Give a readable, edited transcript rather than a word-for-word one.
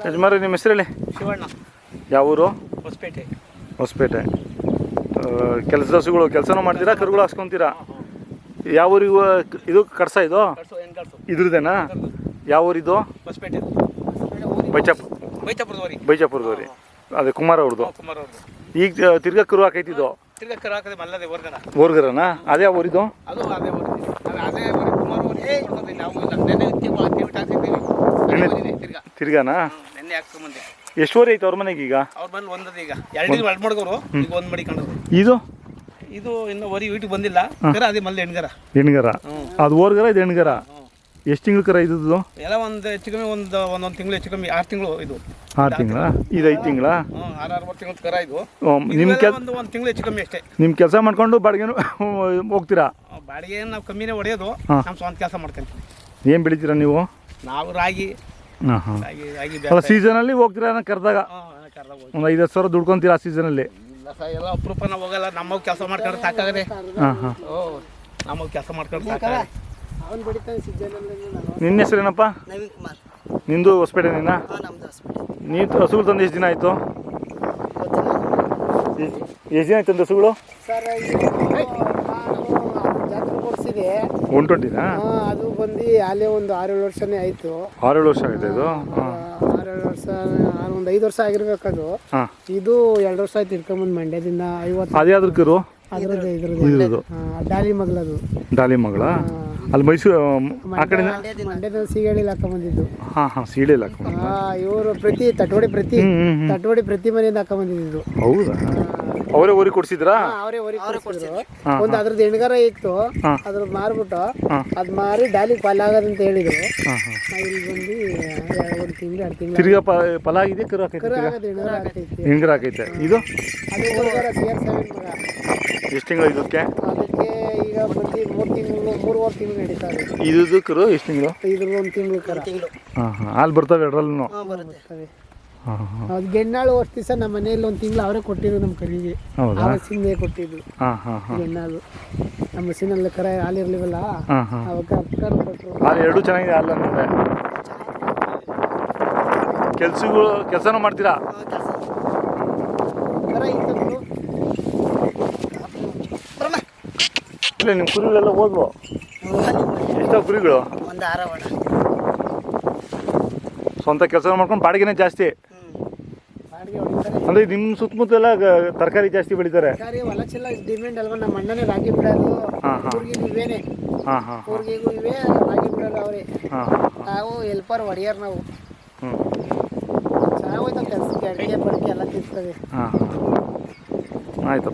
ಯಜಮಾನ್ರೆ ನಿಮ್ಮ ಹೆಸರೇಳಿ? ಶಿವಣ್ಣ. ಯಾವ ಊರು? ಹೊಸಪೇಟೆ. ಹೊಸಪೇಟೆ. ಕೆಲಸನೂ ಮಾಡ್ತೀರಾ, ಕರುಗಳು ಹಾಕ್ಸ್ಕೊತೀರಾ? ಯಾವ ಊರಿಗೂ ಇದು ಕಡ್ಸ ಇದು ಇದ್ರದೇನಾ? ಯಾವ ಊರಿದು? ಹೊಸಪೇಟೆ. ಬೈಚಾಪುರದವ್ರಿ. ಅದೇ ಕುಮಾರ್ ಅವ್ರದ್ದು. ಈಗ ತಿರ್ಗಾ ಕರು ಹಾಕೈತಿದ್ದು? ಓರ್ಗರನಾ? ಅದೇ ಊರಿದು? ತಿರ್ಗಾನಾ? ಎಷ್ಟು ವರೆ ಐತೆ ಅವ್ರ ಮನೆಗೆ ಈಗ? ಇದು ಇದು ಇನ್ನು ವರಿ ವೀಟಿಗೆ ಬಂದಿಲ್ಲ. ಅದೇ ಮಲ್ಲಿ ಹೆಣ್ಗರ. ಅದು ಓರ್ಗರ, ಇದು ಹೆಣ್ಗರ. ಎಷ್ಟು ತಿಂಗಳು ಕರ ಇದ್ದು? ಎಲ್ಲ ಒಂದು ಹೆಚ್ಚು ಕಮ್ಮಿ ಒಂದೊಂದು ತಿಂಗಳು, ಹೆಚ್ಚು ಕಮ್ಮಿ 6 ತಿಂಗಳು. ಇದು 6 ತಿಂಗಳ? ಇದು 5 ತಿಂಗಳ? 6 ತಿಂಗಳು ಕರ ಇದು. ನಿಮ್ಮ ಒಂದು ತಿಂಗಳು ಹೆಚ್ಚು ಕಮ್ಮಿ ಅಷ್ಟೇ. ನಿಮ್ಮ ಕೆಲಸ ಮಾಡ್ಕೊಂಡು ಬಾಡಿಗೆನು ಹೋಗ್ತೀರಾ? ಬಾಡಿಗೆ ನಾವು ಕಮ್ಮಿನೇ ಹೊಡೆಯೋದು. ನಮ್ಮ ಸ್ವಂತ ಕೆಲಸ ಮಾಡ್ಕೊಂತೀವಿ. ಏನು ಬೆಳಿತೀರಾ ನೀವು? ನಾವು ರಾಗಿ. ಅಲ್ಲ, ಸೀಸನಲ್ಲಿ ಹೋಗ್ತೀರಾ? ಕರೆದಾಗ ಒಂದು 5-10 ಸಾವಿರ ದುಡ್ಕೊಂತೀರಾ ಆ ಸೀಸನಲ್ಲಿ? ಎಲ್ಲ ಅಪರೂಪ ನಾವು ಹೋಗಲ್ಲ. ನಮ್ಮವು ಕೆಲಸ ಮಾಡ್ಕೊಂಡು ಸಾಕಾಗದೆ. ನಮ್ಮವು ಕೆಲಸ ಮಾಡ್ಕೊಂಡು ಸಾಕಾಗದೆ. ನಿನ್ನ ಹೆಸರೇನಪ್ಪ? ನಿಂದು ಹೊಸಪೇಟೆ? ನೀವು ಹಸುಗಳು ತಂದು ಎಷ್ಟು ದಿನ ಆಯಿತು? ಎಷ್ಟು ದಿನ ಆಯ್ತು ತಂದು ಹಸುಗಳು? ಕೊಡಿಸಿದೆ 120ನಾ? ಅದು ಬಂದು ಅಲ್ಲೇ ಒಂದು 6-7 ವರ್ಷನೇ ಆಯಿತು. 6-7 ವರ್ಷ ಆಗಿದೆ ಇದು? 6-7 ವರ್ಷ, ಒಂದು 5 ವರ್ಷ ಆಗಿರ್ಬೇಕದು. ಇದು 2 ವರ್ಷ ಆಯ್ತು ಇಟ್ಕೊಂಬಂದು ಮಂಡ್ಯದಿಂದ. 50. ಅದ್ಯಾವ್ದ್ರ ಕರು? ಇದ್ರದ್ದು ಡಾಲಿ ಮಗಳದು. ಡಾಲಿ ಮಗಳ? ಅಲ್ಲಿ ಮೈಸೂರು ಆ ಕಡೆ ಮಂಡ್ಯದ ಸೀಗಡಿಲಿ ಹಾಕೊಂಬಂದಿದ್ದು. ಸೀಳೆಯಲ್ಲಿ ಹಾಕೊಂಬಂದ ಇವರು ತಟ್ಟವಾಡಿ ಪ್ರತಿ ಮನೆಯಿಂದ ಹಾಕೊಂಬಂದಿದ್ದು. ಹೌದಾ? ಅವರೇ ಊರಿಗೆ ಕೊಡ್ಸಿದ್ರಾ? ಅವರೇ ಊರಿಗೆ ಕೊಡ್ಸಿದ್ರು. ಒಂದು ಅದ್ರದ್ದು ಹೆಣ್ಗಾರ ಇತ್ತು, ಅದ್ರದ್ದು ಮಾರ್ಬಿಟ್ಟು ಅದ್ ಮಾರಿ ಡಾಲಿಗೆ ಫಲ ಆಗೋದಂತ ಹೇಳಿದ್ರು. ಇಲ್ಲಿ ಬಂದು 1 ತಿಂಗಳು 2 ತಿಂಗಳು ತಿರ್ಗಾ ಫಲ ಆಗಿದೆ. ಕರು ಹೆಣ್ಗರ ಹಾಕೈತೆ. ಇದು ಅದು ಹುಡುಗರ CR7 ಮಗ. ಎಷ್ಟು ತಿಂಗಳು ಇದಕ್ಕೆ? ಅದಕ್ಕೆ ಈಗ ಬಂದು 3-3.5 ತಿಂಗಳು ನಡೀತಾ ಇದೆ. ಇದು ಕರು ಎಷ್ಟು ತಿಂಗಳು? ಇದ್ರದ್ದು 1 ತಿಂಗಳು ಕರ. ಹಾಲು ಬರ್ತವೆ ಎರಡರಲ್ಲೂ? ಬರ್ತವೆ. ಅದು ಗೆಣ್ಣಾಳು ಅಷ್ಟು ದಿವಸ ನಮ್ಮ ಮನೆಯಲ್ಲಿ 1 ತಿಂಗಳು ಅವರೇ ಕೊಟ್ಟಿದ್ರು ನಮ್ಮ ಕರಿಗೆ. ಹಸಿಂದೇ ಕೊಟ್ಟಿದ್ದು ಗೆಣ್ಣಾಳು. ನಮ್ಮ ಹಸಿನಲ್ಲಿ ಕರ ಹಾಲಿರ್ಲಿವಲ್ಲ, ಅವಾಗ ಅಪ್ಕರ್ ಕೊಟ್ಟರು. ಹಾಲು ಎರಡೂ ಚೆನ್ನಾಗಿದೆ. ಹಾಲು ಅಂದರೆ ಕೆಲಸನೂ ಮಾಡ್ತೀರಾ? ಕರ ಇತ್ತು. ಇಲ್ಲ, ನಿಮ್ಮ ಕುರಿಗಳೆಲ್ಲ ಹೋದ್ವು? ಎಷ್ಟೋ ಕುರಿಗಳು? ಒಂದು 6 ಸ್ವಂತ ಕೆಲಸ ಮಾಡ್ಕೊಂಡು ಬಾಡಿಗೆನೇ ಜಾಸ್ತಿ ಅಂದ್ರೆ ನಿಮ್ಮ ಸುತ್ತಮುತ್ತ ತರಕಾರಿ ಜಾಸ್ತಿ ಬೆಳಿತಾರೆ? ಹೊಲಕ್ಕೆಲ್ಲ ಡಿಮ್ಯಾಂಡ್ ಅಲ್ವಾ? ನಮ್ಮ ಅಣ್ಣನೇ ರಾಗಿ ಬಿಡೋದು, ಊರಿಗೂ ಇವೇನೆ, ಊರಿಗೂ ಇವೇ ರಾಗಿ ಬಿಡೋದು ಅವರೇ. ನಾವು ಹೆಲ್ಪರ್ ಹೊಡೆಯರ್. ನಾವು ಚೆನ್ನಾಗೋಯ್ತು ಕೆಲಸಕ್ಕೆ. ಅಡುಗೆ ಬಡಿಕೆ ಎಲ್ಲ ತಿರ್ತದೆ. ಆಯ್ತು.